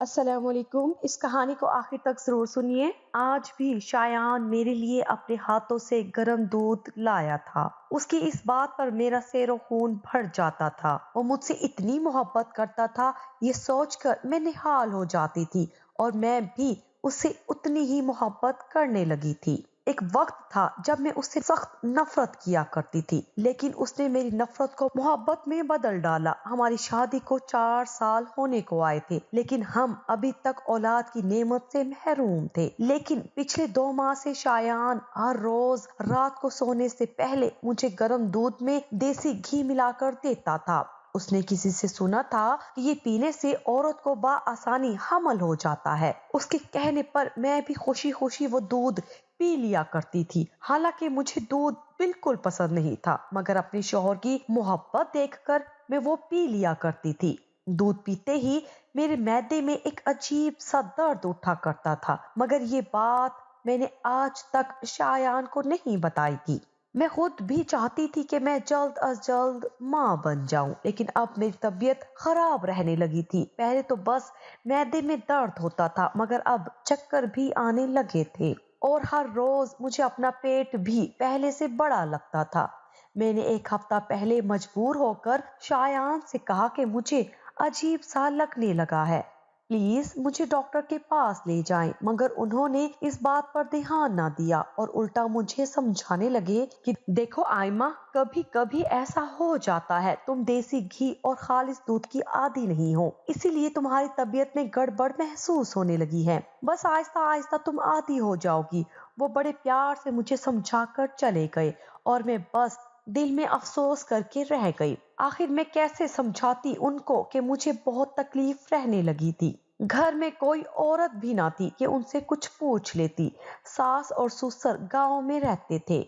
السلام علیکم۔ اس کہانی کو آخر تک ضرور سنیے۔ آج بھی شایان میرے لیے اپنے ہاتھوں سے گرم دودھ لایا تھا۔ اس کی اس بات پر میرا سیر و خون بھر جاتا تھا۔ وہ مجھ سے اتنی محبت کرتا تھا، یہ سوچ کر میں نہال ہو جاتی تھی، اور میں بھی اس سے اتنی ہی محبت کرنے لگی تھی۔ ایک وقت تھا جب میں اس سے سخت نفرت کیا کرتی تھی، لیکن اس نے میری نفرت کو محبت میں بدل ڈالا۔ ہماری شادی کو 4 سال ہونے کو آئے تھے، لیکن ہم ابھی تک اولاد کی نعمت سے محروم تھے۔ لیکن پچھلے 2 ماہ سے شایان ہر روز رات کو سونے سے پہلے مجھے گرم دودھ میں دیسی گھی ملا کر دیتا تھا۔ اس نے کسی سے سنا تھا کہ یہ پینے سے عورت کو بآسانی حمل ہو جاتا ہے۔ اس کے کہنے پر میں بھی خوشی خوشی وہ دودھ پی لیا کرتی تھی، حالانکہ مجھے دودھ بالکل پسند نہیں تھا، مگر اپنے شوہر کی محبت دیکھ کر میں وہ پی لیا کرتی تھی۔ دودھ پیتے ہی میرے معدے میں ایک عجیب سا درد اٹھا کرتا تھا، مگر یہ بات میں نے آج تک شایان کو نہیں بتائی تھی۔ میں خود بھی چاہتی تھی کہ میں جلد از جلد ماں بن جاؤں، لیکن اب میری طبیعت خراب رہنے لگی تھی۔ پہلے تو بس معدے میں درد ہوتا تھا، مگر اب چکر بھی آنے لگے تھے، اور ہر روز مجھے اپنا پیٹ بھی پہلے سے بڑا لگتا تھا۔ میں نے ایک ہفتہ پہلے مجبور ہو کر شایان سے کہا کہ مجھے عجیب سا لگنے لگا ہے، پلیز مجھے ڈاکٹر کے پاس لے جائیں، مگر انہوں نے اس بات پر دھیان نہ دیا اور الٹا مجھے سمجھانے لگے کہ دیکھو آئمہ، کبھی کبھی ایسا ہو جاتا ہے، تم دیسی گھی اور خالص دودھ کی عادی نہیں ہو، اسی لیے تمہاری طبیعت میں گڑبڑ محسوس ہونے لگی ہے، بس آہستہ آہستہ تم عادی ہو جاؤ گی۔ وہ بڑے پیار سے مجھے سمجھا کر چلے گئے، اور میں بس دل میں افسوس کر کے رہ گئی۔ آخر میں کیسے سمجھاتی ان کو کہ مجھے بہت تکلیف رہنے لگی تھی۔ گھر میں کوئی عورت بھی نہ تھی کہ ان سے کچھ پوچھ لیتی۔ ساس اور سسر گاؤں میں رہتے تھے۔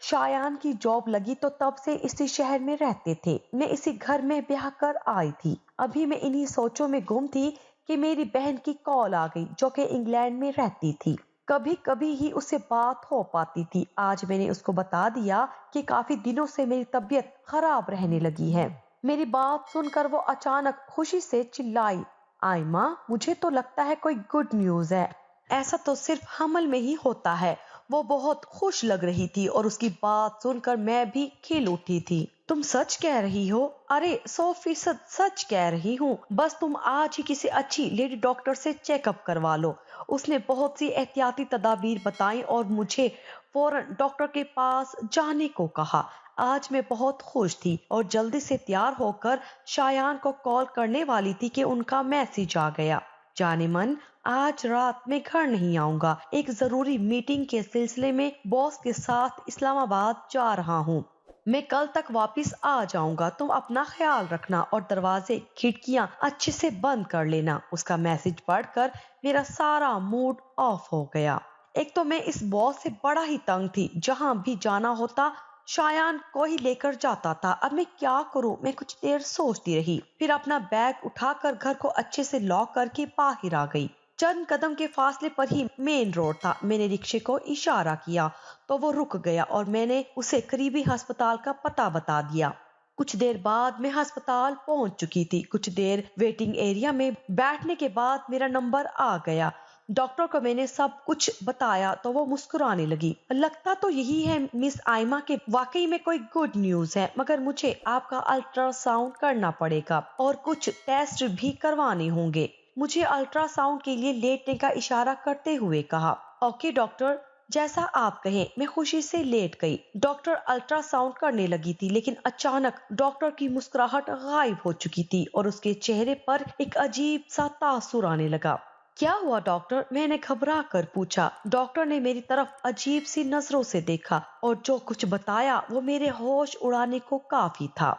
شایان کی جاب لگی تو تب سے اسی شہر میں رہتے تھے۔ میں اسی گھر میں بیاہ کر آئی تھی۔ ابھی میں انہی سوچوں میں گم تھی کہ میری بہن کی کال آ گئی، جو کہ انگلینڈ میں رہتی تھی۔ کبھی کبھی ہی اس سے بات ہو پاتی تھی۔ آج میں نے اس کو بتا دیا کہ کافی دنوں سے میری طبیعت خراب رہنے لگی ہے۔ میری بات سن کر وہ اچانک خوشی سے چلائی، آئمہ مجھے تو لگتا ہے کوئی گڈ نیوز ہے، ایسا تو صرف حمل میں ہی ہوتا ہے۔ وہ بہت خوش لگ رہی تھی، اور اس کی بات سن کر میں بھی کھل اٹھی تھی۔ تم سچ کہہ رہی ہو؟ ارے 100% سچ کہہ رہی ہوں، بس تم آج ہی کسی اچھی لیڈی ڈاکٹر سے چیک اپ کروا لو۔ اس نے بہت سی احتیاطی تدابیر بتائیں اور مجھے فوراً ڈاکٹر کے پاس جانے کو کہا۔ آج میں بہت خوش تھی اور جلدی سے تیار ہو کر شایان کو کال کرنے والی تھی کہ ان کا میسج آ گیا، جانے من آج رات میں گھر نہیں آؤں گا، ایک ضروری میٹنگ کے سلسلے میں باس کے ساتھ اسلام آباد جا رہا ہوں، میں کل تک واپس آ جاؤں گا، تم اپنا خیال رکھنا اور دروازے کھڑکیاں اچھے سے بند کر لینا۔ اس کا میسج پڑھ کر میرا سارا موڈ آف ہو گیا۔ ایک تو میں اس باس سے بڑا ہی تنگ تھی، جہاں بھی جانا ہوتا شایان کو ہی لے کر جاتا تھا۔ اب میں کیا کروں؟ میں کچھ دیر سوچتی رہی، پھر اپنا بیگ اٹھا کر گھر کو اچھے سے لاک کر کے باہر آ گئی۔ چند قدم کے فاصلے پر ہی مین روڈ تھا۔ میں نے رکشے کو اشارہ کیا تو وہ رک گیا، اور میں نے اسے قریبی ہسپتال کا پتہ بتا دیا۔ کچھ دیر بعد میں ہسپتال پہنچ چکی تھی۔ کچھ دیر ویٹنگ ایریا میں بیٹھنے کے بعد میرا نمبر آ گیا۔ ڈاکٹر کو میں نے سب کچھ بتایا تو وہ مسکرانے لگی۔ لگتا تو یہی ہے مس آئمہ کہ واقعی میں کوئی گڈ نیوز ہے، مگر مجھے آپ کا الٹرا ساؤنڈ کرنا پڑے گا اور کچھ ٹیسٹ بھی کروانے ہوں گے۔ مجھے الٹرا ساؤنڈ کے لیے لیٹنے کا اشارہ کرتے ہوئے کہا، اوکے ڈاکٹر، جیسا آپ کہیں۔ میں خوشی سے لیٹ گئی۔ ڈاکٹر الٹرا ساؤنڈ کرنے لگی تھی، لیکن اچانک ڈاکٹر کی مسکراہٹ غائب ہو چکی تھی اور اس کے چہرے پر ایک عجیب سا تاثر آنے لگا۔ کیا ہوا ڈاکٹر؟ میں نے گھبرا کر پوچھا۔ ڈاکٹر نے میری طرف عجیب سی نظروں سے دیکھا اور جو کچھ بتایا وہ میرے ہوش اڑانے کو کافی تھا۔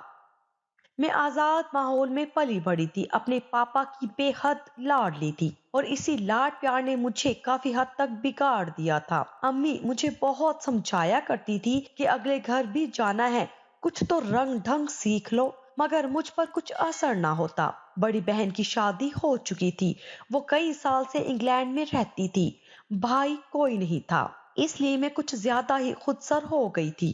میں آزاد ماحول میں پلی بڑھی تھی، اپنے پاپا کی بے حد لاڈلی تھی، اور اسی لاڈ پیار نے مجھے کافی حد تک بگاڑ دیا تھا۔ امی مجھے بہت سمجھایا کرتی تھی کہ اگلے گھر بھی جانا ہے، کچھ تو رنگ ڈھنگ سیکھ لو، مگر مجھ پر کچھ اثر نہ ہوتا۔ بڑی بہن کی شادی ہو چکی تھی، وہ کئی سال سے انگلینڈ میں رہتی تھی، بھائی کوئی نہیں تھا، اس لیے میں کچھ زیادہ ہی خود سر ہو گئی تھی۔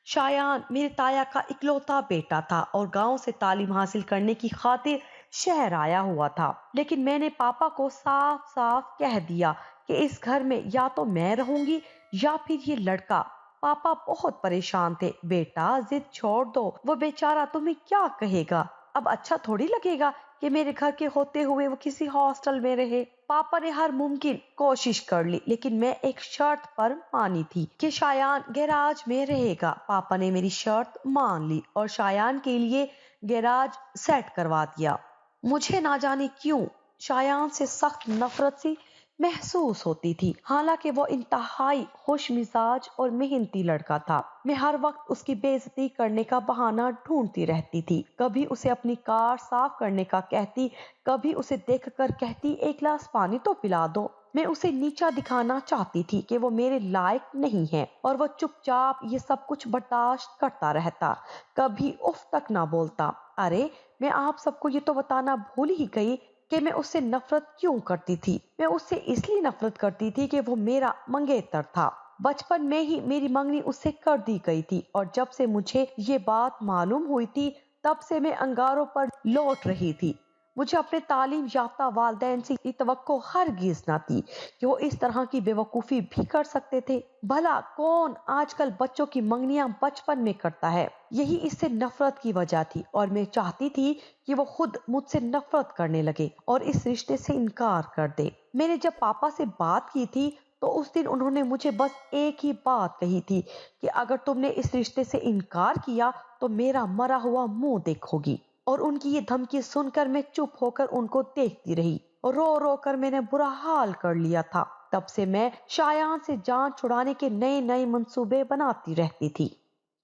شایان میرے تایا کا اکلوتا بیٹا تھا، اور گاؤں سے تعلیم حاصل کرنے کی خاطر शहर आया हुआ था, लेकिन मैंने पापा को साफ साफ कह दिया कि इस घर में या तो मैं रहूंगी या फिर ये लड़का। पापा बहुत परेशान थे। बेटा जिद छोड़ दो, वो बेचारा तुम्हें क्या कहेगा। अब अच्छा थोड़ी लगेगा कि मेरे घर के होते हुए वो किसी हॉस्टल में रहे। पापा ने हर मुमकिन कोशिश कर ली, लेकिन मैं एक शर्त पर मानी थी कि शायान गैराज में रहेगा। पापा ने मेरी शर्त मान ली और शायान के लिए गैराज सेट करवा दिया। मुझे ना जाने क्यों शायान से सख्त नफरत सी महसूस होती थी। हालांकि वो इंतहाई खुश मिजाज और मेहनती लड़का था। मैं हर वक्त उसकी बेइज्जती करने का बहाना ढूंढती रहती थी। कभी उसे अपनी कार साफ करने का कहती, कभी उसे देखकर कहती एक गिलास पानी तो पिला दो। मैं उसे नीचा दिखाना चाहती थी कि वो मेरे लायक नहीं है, और वो चुपचाप ये सब कुछ बर्दाश्त करता रहता, कभी उफ तक ना बोलता। अरे, मैं आप सबको ये तो बताना भूल ही गई कि मैं उससे नफरत क्यों करती थी। मैं उससे इसलिए नफरत करती थी कि वो मेरा मंगेतर था। बचपन में ही मेरी मंगनी उससे कर दी गई थी, और जब से मुझे ये बात मालूम हुई थी तब से मैं अंगारों पर लौट रही थी। मुझे अपने तालीम याफ्ता वालिदैन से ये तवक्को हरगिज ना थी कि वो इस तरह की बेवकूफ़ी भी कर सकते थे। भला कौन आजकल बच्चों की मंगनियां बचपन में करता है। यही इससे नफरत की वजह थी, और मैं चाहती थी कि वो खुद मुझसे नफरत करने लगे और इस रिश्ते से इनकार कर दे। मैंने जब पापा से बात की थी तो उस दिन उन्होंने मुझे बस एक ही बात कही थी कि अगर तुमने इस रिश्ते से इनकार किया तो मेरा मरा हुआ मुंह देखोगी। और उनकी ये धमकी सुनकर मैं चुप होकर उनको देखती रही, और रो रो कर मैंने बुरा हाल कर लिया था। तब से मैं शायान से जान छुड़ाने के नए नए मंसूबे बनाती रहती थी।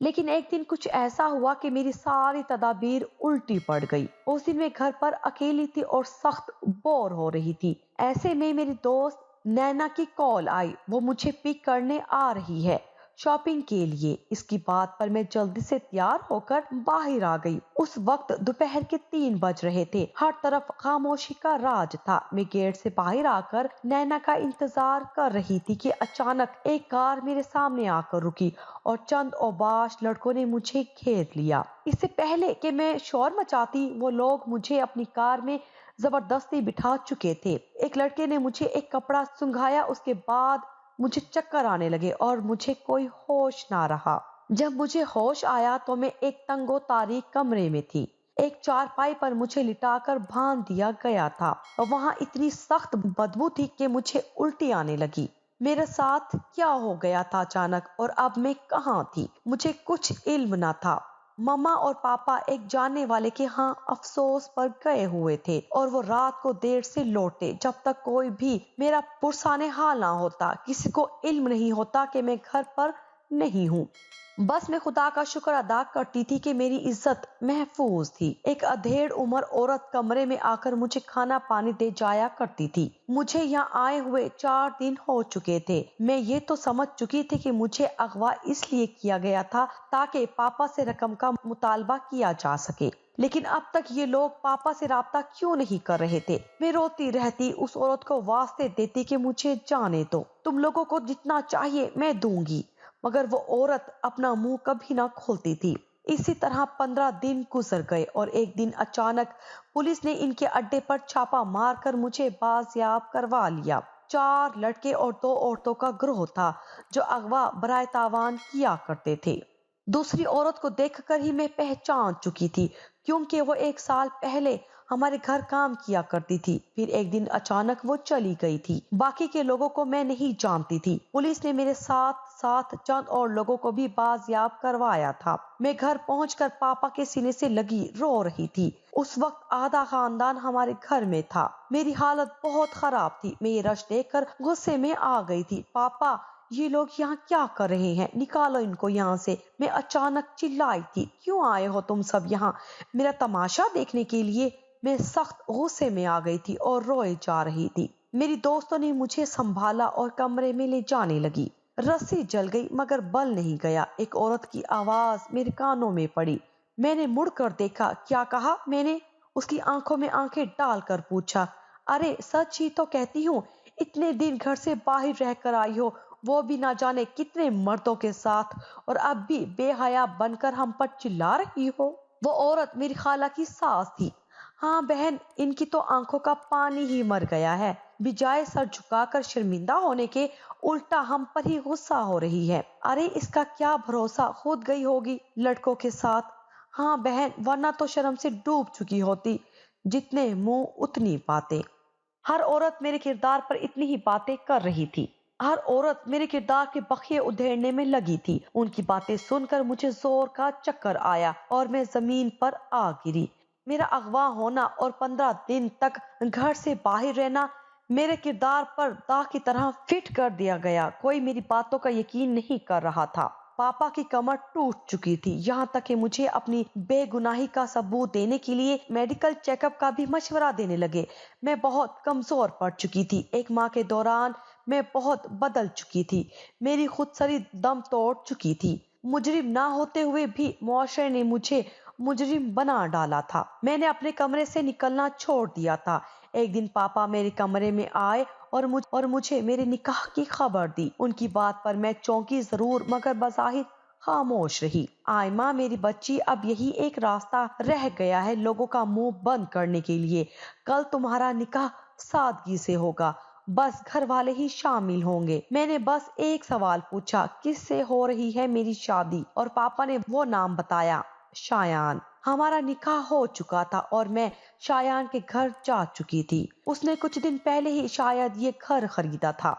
लेकिन एक दिन कुछ ऐसा हुआ कि मेरी सारी तदाबीर उल्टी पड़ गई। उस दिन मैं घर पर अकेली थी और सख्त बोर हो रही थी। ऐसे में मेरी दोस्त नैना की कॉल आई। वो मुझे पिक करने आ रही है शॉपिंग के लिए। इसकी बात पर मैं जल्दी से तैयार होकर बाहर आ गई। उस वक्त दोपहर के 3 बज रहे थे। हर तरफ खामोशी का राज था। मैं गेट से बाहर आकर नैना का इंतजार कर रही थी कि अचानक एक कार मेरे सामने आकर रुकी और चंद औबाश लड़कों ने मुझे घेर लिया। इससे पहले कि मैं शोर मचाती, वो लोग मुझे अपनी कार में जबरदस्ती बिठा चुके थे। एक लड़के ने मुझे एक कपड़ा सुंघाया, उसके बाद मुझे चक्कर आने लगे और मुझे कोई होश ना रहा। जब मुझे होश आया तो मैं एक तंगो तारीक कमरे में थी। एक चारपाई पर मुझे लिटाकर बांध दिया गया था और वहां इतनी सख्त बदबू थी कि मुझे उल्टी आने लगी। मेरे साथ क्या हो गया था अचानक, और अब मैं कहाँ थी, मुझे कुछ इल्म न था। मम्मा और पापा एक जानने वाले के यहाँ अफसोस पर गए हुए थे, और वो रात को देर से लौटे। जब तक कोई भी मेरा पुरसाने हाल ना होता, किसी को इल्म नहीं होता कि मैं घर पर नहीं हूँ। बस मैं खुदा का शुक्र अदा करती थी कि मेरी इज्जत महफूज थी। एक अधेड़ उम्र औरत कमरे में आकर मुझे खाना पानी दे जाया करती थी। मुझे यहाँ आए हुए 4 दिन हो चुके थे। मैं ये तो समझ चुकी थी कि मुझे अगवा इसलिए किया गया था ताकि पापा से रकम का मुतालबा किया जा सके। लेकिन अब तक ये लोग पापा से राब्ता क्यों नहीं कर रहे थे। मैं रोती रहती, उस औरत को वास्ते देती कि मुझे जाने दो, तुम लोगों को जितना चाहिए मैं दूंगी। मगर वो औरत अपना मुंह कभी ना खोलती थी। इसी तरह 15 दिन गुजर गए और एक दिन अचानक पुलिस ने इनके अड्डे पर छापा मारकर मुझे बाजियाब करवा लिया। 4 लड़के और 2 औरतों का ग्रोह था जो अगवा बराए तावान किया करते थे। दूसरी औरत को देखकर ही मैं पहचान चुकी थी, क्योंकि वो 1 साल पहले हमारे घर काम किया करती थी। फिर एक दिन अचानक वो चली गई थी। बाकी के लोगों को मैं नहीं जानती थी। पुलिस ने मेरे साथ साथ चंद और लोगों को भी बाजियाब करवाया था। मैं घर पहुंचकर पापा के सीने से लगी रो रही थी। उस वक्त आधा खानदान हमारे घर में था। मेरी हालत बहुत खराब थी। मैं ये रश देखकर गुस्से में आ गई थी। पापा, ये लोग यहाँ क्या कर रहे हैं, निकालो इनको यहाँ से। मैं अचानक चिल्लाई थी, क्यों आए हो तुम सब यहाँ, मेरा तमाशा देखने के लिए। मैं सख्त गुस्से में आ गई थी और रोए जा रही थी। मेरी दोस्तों ने मुझे संभाला और कमरे में ले जाने लगी। रस्सी जल गई मगर बल नहीं गया। एक औरत की आवाज मेरे कानों में पड़ी। मैंने मुड़कर देखा। क्या कहा मैंने? उसकी आंखों में आंखें डालकर पूछा। अरे सच ही तो कहती हूँ, इतने दिन घर से बाहर रहकर आई हो, वो भी ना जाने कितने मर्दों के साथ, और अब भी बेहया बनकर हम पर चिल्ला रही हो। वो औरत मेरी खाला की सास थी। हाँ बहन, इनकी तो आंखों का पानी ही मर गया है। बजाय सर झुकाकर शर्मिंदा होने के, उल्टा हम पर ही गुस्सा हो रही है। अरे इसका क्या भरोसा, खुद गई होगी लड़कों के साथ। हाँ बहन, वरना तो शर्म से डूब चुकी होती। जितने मुंह उतनी बातें। हर औरत मेरे किरदार पर इतनी ही बातें कर रही थी। हर औरत मेरे किरदार के बखिए उधेड़ने में लगी थी। उनकी बातें सुनकर मुझे जोर का चक्कर आया और मैं जमीन पर आ गिरी। मेरा अगवा होना और 15 दिन तक घर से बाहर रहना मेरे किरदार पर दाग की तरह फिट कर दिया गया। कोई मेरी बातों का यकीन नहीं कर रहा था। पापा की कमर टूट चुकी थी, यहाँ तक कि मुझे अपनी बेगुनाही का सबूत देने के लिए मेडिकल चेकअप का भी मशवरा देने लगे। मैं बहुत कमजोर पड़ चुकी थी। एक माह के दौरान मैं बहुत बदल चुकी थी। मेरी खुदसरी दम तोड़ चुकी थी। मुजरिम ना होते हुए भी मुआशरे ने मुझे मुजरिम बना डाला था। मैंने अपने कमरे से निकलना छोड़ दिया था। एक दिन पापा मेरे कमरे में आए और मुझे मेरे निकाह की खबर दी। उनकी बात पर मैं चौंकी जरूर, मगर बज़ाहिर खामोश रही। आयमा मेरी बच्ची, अब यही एक रास्ता रह गया है लोगों का मुंह बंद करने के लिए। कल तुम्हारा निकाह सादगी से होगा, बस घर वाले ही शामिल होंगे। मैंने बस एक सवाल पूछा, किससे हो रही है मेरी शादी, और पापा ने वो नाम बताया, शायान। हमारा निकाह हो चुका था और मैं शायान के घर जा चुकी थी। उसने कुछ दिन पहले ही शायद ये घर खरीदा था।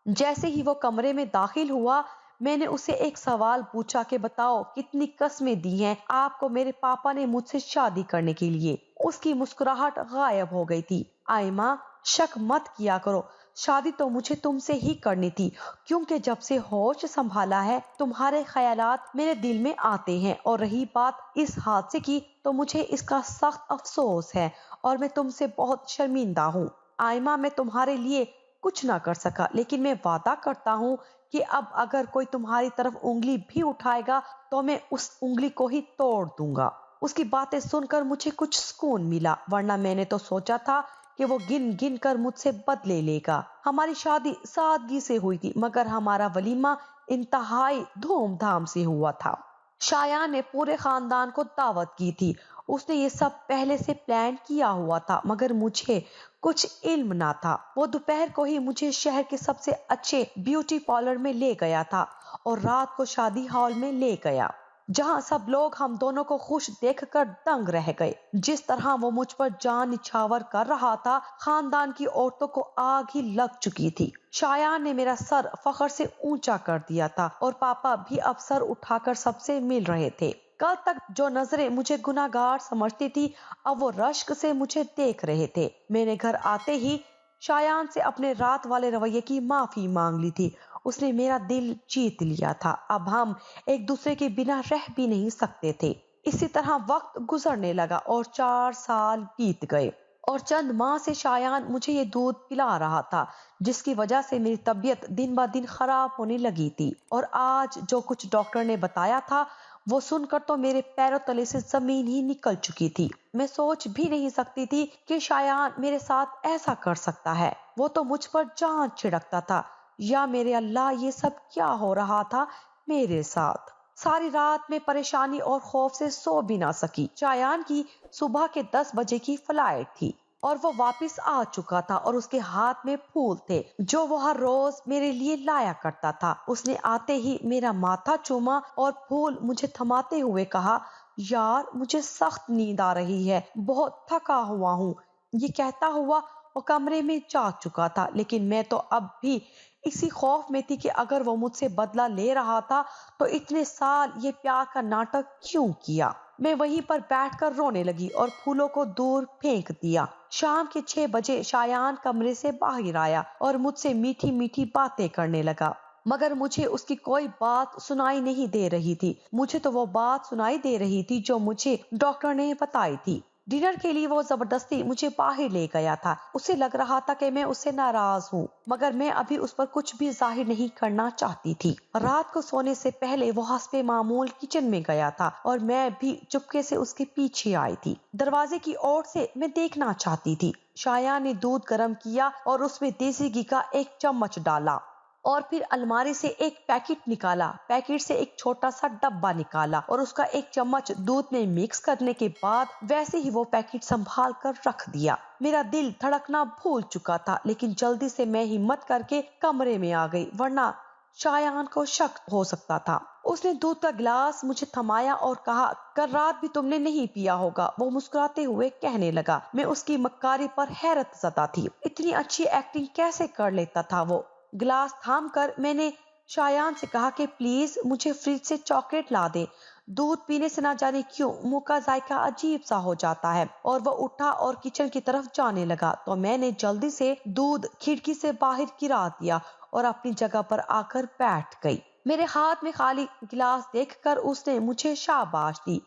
जैसे ही वो कमरे में दाखिल हुआ, मैंने उसे एक सवाल पूछा कि बताओ कितनी कस्में दी हैं आपको मेरे पापा ने मुझसे शादी करने के लिए। उसकी मुस्कुराहट गायब हो गई थी। आयमा, शक मत किया करो, शादी तो मुझे तुमसे ही करनी थी, क्योंकि जब से होश संभाला है तुम्हारे ख्यालात मेरे दिल में आते हैं। और रही बात इस हादसे की, तो मुझे इसका सख्त अफसोस है और मैं तुमसे बहुत शर्मिंदा हूँ। आयमा, मैं तुम्हारे लिए कुछ ना कर सका, लेकिन मैं वादा करता हूँ कि अब अगर कोई तुम्हारी तरफ उंगली भी उठाएगा तो मैं उस उंगली को ही तोड़ दूंगा। उसकी बातें सुनकर मुझे कुछ सुकून मिला, वरना मैंने तो सोचा था कि वो गिन गिन कर मुझसे बदले लेगा। हमारी शादी सादगी से हुई थी, मगर हमारा वलीमा इंतहाई धूमधाम से हुआ था। शायान ने पूरे खानदान को दावत की थी। उसने ये सब पहले से प्लान किया हुआ था, मगर मुझे कुछ इल्म ना था। वो दोपहर को ही मुझे शहर के सबसे अच्छे ब्यूटी पार्लर में ले गया था और रात को शादी हॉल में ले गया, जहां सब लोग हम दोनों को खुश देखकर दंग रह गए। जिस तरह वो मुझ पर जान निछावर कर रहा था, खानदान की औरतों को आग ही लग चुकी थी। शायान ने मेरा सर फखर से ऊंचा कर दिया था और पापा भी अब सर उठाकर सबसे मिल रहे थे। कल तक जो नजरें मुझे गुनाहगार समझती थी, अब वो रश्क से मुझे देख रहे थे। मैंने घर आते ही शायान से अपने रात वाले रवैये की माफी मांग ली थी। उसने मेरा दिल जीत लिया था। अब हम एक दूसरे के बिना रह भी नहीं सकते थे। इसी तरह वक्त गुजरने लगा और 4 साल बीत गए और चंद माह से शायान मुझे ये दूध पिला रहा था, जिसकी वजह से मेरी तबीयत दिन ब दिन खराब होने लगी थी। और आज जो कुछ डॉक्टर ने बताया था, वो सुनकर तो मेरे पैरों तले से जमीन ही निकल चुकी थी। मैं सोच भी नहीं सकती थी कि शायान मेरे साथ ऐसा कर सकता है। वो तो मुझ पर जान छिड़कता था। या मेरे अल्लाह, ये सब क्या हो रहा था मेरे साथ। सारी रात में परेशानी और खौफ से सो भी ना सकी। शायान की सुबह के 10 बजे की फ्लाइट थी और वो वापस आ चुका था और उसके हाथ में फूल थे जो वो हर रोज मेरे लिए लाया करता था। उसने आते ही मेरा माथा चूमा और फूल मुझे थमाते हुए कहा, यार मुझे सख्त नींद आ रही है, बहुत थका हुआ हूँ। ये कहता हुआ वो कमरे में जा चुका था, लेकिन मैं तो अब भी इसी खौफ में थी कि अगर वो मुझसे बदला ले रहा था तो इतने साल ये प्यार का नाटक क्यों किया। मैं वहीं पर बैठकर रोने लगी और फूलों को दूर फेंक दिया। शाम के 6 बजे शायान कमरे से बाहर आया और मुझसे मीठी मीठी बातें करने लगा, मगर मुझे उसकी कोई बात सुनाई नहीं दे रही थी। मुझे तो वो बात सुनाई दे रही थी जो मुझे डॉक्टर ने बताई थी। डिनर के लिए वो जबरदस्ती मुझे बाहर ले गया था। उसे लग रहा था कि मैं उससे नाराज हूँ, मगर मैं अभी उस पर कुछ भी जाहिर नहीं करना चाहती थी। रात को सोने से पहले वो हस्बे मामूल किचन में गया था और मैं भी चुपके से उसके पीछे आई थी। दरवाजे की ओर से मैं देखना चाहती थी। शाया ने दूध गर्म किया और उसमें देसी घी का 1 चम्मच डाला। और फिर अलमारी से एक पैकेट निकाला, पैकेट से एक छोटा सा डब्बा निकाला और उसका एक चम्मच दूध में मिक्स करने के बाद वैसे ही वो पैकेट संभाल कर रख दिया। मेरा दिल धड़कना भूल चुका था, लेकिन जल्दी से मैं हिम्मत करके कमरे में आ गई, वरना शायान को शक हो सकता था। उसने दूध का गिलास मुझे थमाया और कहा, कल रात भी तुमने नहीं पिया होगा। वो मुस्कुराते हुए कहने लगा। मैं उसकी मक्कारी पर हैरत ज़दा थी। इतनी अच्छी एक्टिंग कैसे कर लेता था वो। गिलास थाम कर मैंने शायान से कहा कि प्लीज मुझे फ्रिज से चॉकलेट ला दे। दूध पीने से ना जाने क्यों मुंह का जायका अजीब सा हो जाता है। और वह उठा और किचन की तरफ जाने लगा तो मैंने जल्दी से दूध खिड़की से बाहर गिरा दिया और अपनी जगह पर आकर बैठ गई। मेरे हाथ में खाली गिलास देखकर उसने मुझे शाबाश दी।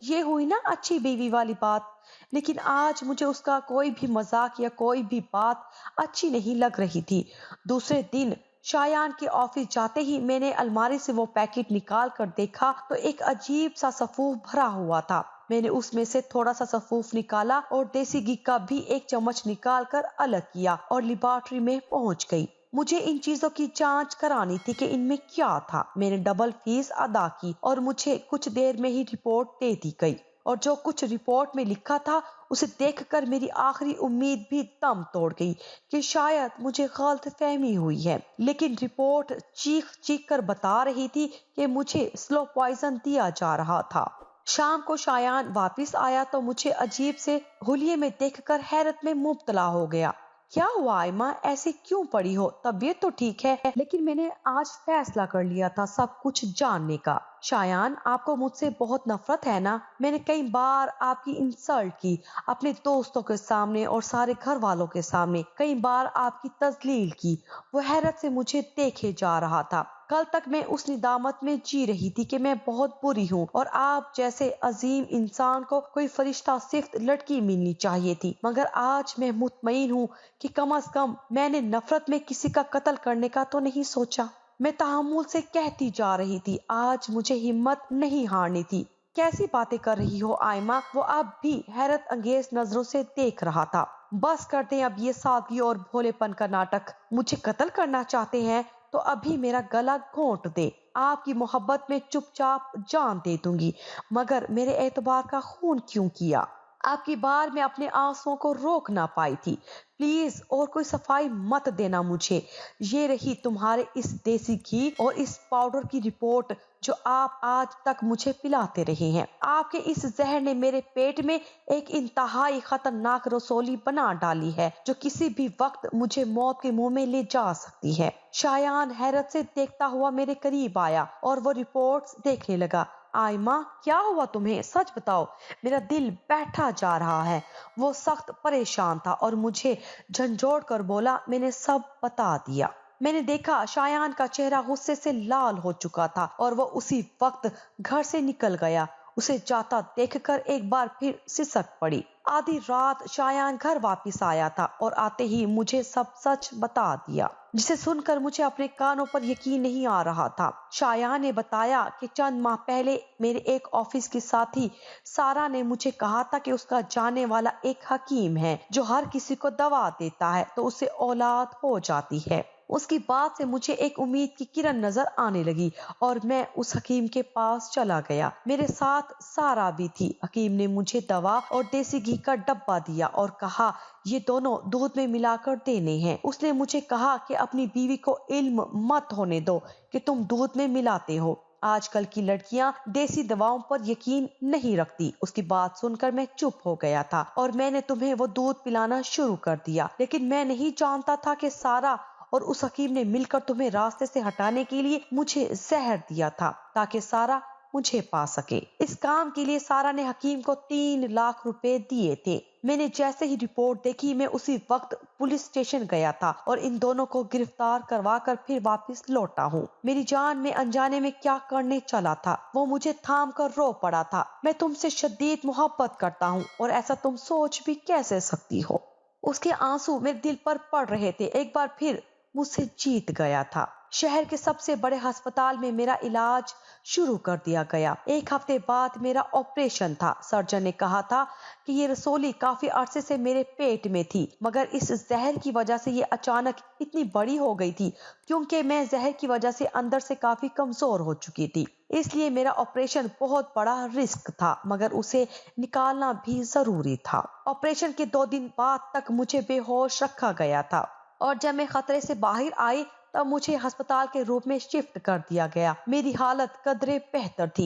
ये हुई ना अच्छी बीवी वाली बात। लेकिन आज मुझे उसका कोई भी मजाक या कोई भी बात अच्छी नहीं लग रही थी। दूसरे दिन शायान के ऑफिस जाते ही मैंने अलमारी से वो पैकेट निकाल कर देखा तो एक अजीब सा सफूफ भरा हुआ था। मैंने उसमें से थोड़ा सा सफूफ निकाला और देसी घी का भी एक चम्मच निकाल कर अलग किया और लेबोरेटरी में पहुंच गई। मुझे इन चीजों की जांच करानी थी कि इनमें क्या था। मैंने डबल फीस अदा की और मुझे कुछ देर में ही रिपोर्ट दे दी गई। और जो कुछ रिपोर्ट में लिखा था उसे देखकर मेरी आखिरी उम्मीद भी दम तोड़ गई कि शायद मुझे गलत फहमी हुई है। लेकिन रिपोर्ट चीख चीख कर बता रही थी कि मुझे स्लो पॉइजन दिया जा रहा था। शाम को शायान वापस आया तो मुझे अजीब से हुलिये में देखकर हैरत में मुब्तला हो गया। क्या हुआ आयमा, ऐसे क्यों पड़ी हो? तबीयत तो ठीक है, लेकिन मैंने आज फैसला कर लिया था सब कुछ जानने का। शायान, आपको मुझसे बहुत नफरत है ना? मैंने कई बार आपकी इंसल्ट की, अपने दोस्तों के सामने और सारे घर वालों के सामने कई बार आपकी तजलील की। वो हैरत से मुझे देखे जा रहा था। कल तक मैं उस निदामत में जी रही थी कि मैं बहुत बुरी हूँ और आप जैसे अजीम इंसान को कोई फरिश्ता सिफ्त लड़की मिलनी चाहिए थी। मगर आज मैं मुतमईन हूँ कि कम अज कम मैंने नफरत में किसी का कत्ल करने का तो नहीं सोचा। मैं तहम्मुल से कहती जा रही थी, आज मुझे हिम्मत नहीं हारनी थी। कैसी बातें कर रही हो आयमा? वो अब भी हैरत अंगेज नजरों से देख रहा था। बस कर दें अब ये सादगी और भोलेपन का नाटक। मुझे कत्ल करना चाहते हैं तो अभी मेरा गला घोंट दे। आपकी मोहब्बत में चुपचाप जान दे दूंगी, मगर मेरे एतबार का खून क्यों किया? आपकी बार में अपने आंसुओं को रोक ना पाई थी। प्लीज और कोई सफाई मत देना मुझे। ये रही तुम्हारे इस देसी घी और इस पाउडर की रिपोर्ट जो आप आज तक मुझे पिलाते रहे हैं। आपके इस जहर ने मेरे पेट में एक इंतहाई खतरनाक रसौली बना डाली है जो किसी भी वक्त मुझे मौत के मुंह में ले जा सकती है। शायान हैरत से देखता हुआ मेरे करीब आया और वो रिपोर्ट्स देखने लगा। आयमा, क्या हुआ तुम्हें? सच बताओ, मेरा दिल बैठा जा रहा है। वो सख्त परेशान था और मुझे झंझोड़ कर बोला, मैंने सब बता दिया। मैंने देखा शायान का चेहरा गुस्से से लाल हो चुका था और वो उसी वक्त घर से निकल गया। उसे जाता देखकर एक बार फिर सिसक पड़ी। आधी रात शायान घर वापस आया था और आते ही मुझे सब सच बता दिया, जिसे सुनकर मुझे अपने कानों पर यकीन नहीं आ रहा था। शायान ने बताया कि चंद माह पहले मेरे एक ऑफिस की साथी सारा ने मुझे कहा था कि उसका जाने वाला एक हकीम है जो हर किसी को दवा देता है तो उसे औलाद हो जाती है। उसकी बात से मुझे एक उम्मीद की किरण नजर आने लगी और मैं उस हकीम के पास चला गया। मेरे साथ सारा भी थी। हकीम ने मुझे दवा और देसी घी का डब्बा दिया और कहा, ये दोनों दूध में मिलाकर देने हैं। उसने मुझे कहा कि अपनी बीवी को इल्म मत होने दो कि तुम दूध में मिलाते हो। आजकल की लड़कियां देसी दवाओं पर यकीन नहीं रखती। उसकी बात सुनकर मैं चुप हो गया था और मैंने तुम्हें वो दूध पिलाना शुरू कर दिया। लेकिन मैं नहीं जानता था कि सारा और उस हकीम ने मिलकर तुम्हें रास्ते से हटाने के लिए मुझे जहर दिया था ताकि सारा मुझे पा सके। इस काम के लिए सारा ने हकीम को 3 लाख रुपए दिए थे। मैंने जैसे ही रिपोर्ट देखी मैं उसी वक्त पुलिस स्टेशन गया था और इन दोनों को गिरफ्तार करवा कर फिर वापस लौटा हूँ। मेरी जान में अनजाने में क्या करने चला था। वो मुझे थाम कर रो पड़ा था। मैं तुमसे शदीद मोहब्बत करता हूँ और ऐसा तुम सोच भी कैसे सकती हो। उसके आंसू मेरे दिल पर पड़ रहे थे। एक बार फिर मुझसे जीत गया था। शहर के सबसे बड़े अस्पताल में मेरा इलाज शुरू कर दिया गया। 1 हफ्ते बाद मेरा ऑपरेशन था। सर्जन ने कहा था कि ये रसोली काफी अरसे से मेरे पेट में थी, मगर इस जहर की वजह से ये अचानक इतनी बड़ी हो गई थी, क्योंकि मैं जहर की वजह से अंदर से काफी कमजोर हो चुकी थी। इसलिए मेरा ऑपरेशन बहुत बड़ा रिस्क था, मगर उसे निकालना भी जरूरी था। ऑपरेशन के 2 दिन बाद तक मुझे बेहोश रखा गया था, और जब मैं खतरे से बाहर आई तब मुझे अस्पताल के रूप में शिफ्ट कर दिया गया। मेरी हालत कदरे बेहतर थी।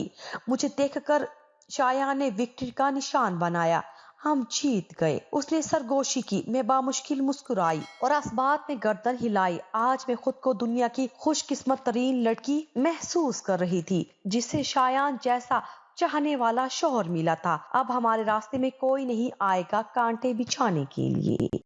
मुझे देखकर शायान ने विक्ट्री का निशान बनाया। हम जीत गए, उसने सरगोशी की। मैं बामुश्किल मुस्कुराई और अस्बात में गर्दन हिलाई। आज मैं खुद को दुनिया की खुशकिस्मत तरीन लड़की महसूस कर रही थी, जिसे शायान जैसा चाहने वाला शौहर मिला था। अब हमारे रास्ते में कोई नहीं आएगा कांटे बिछाने के लिए।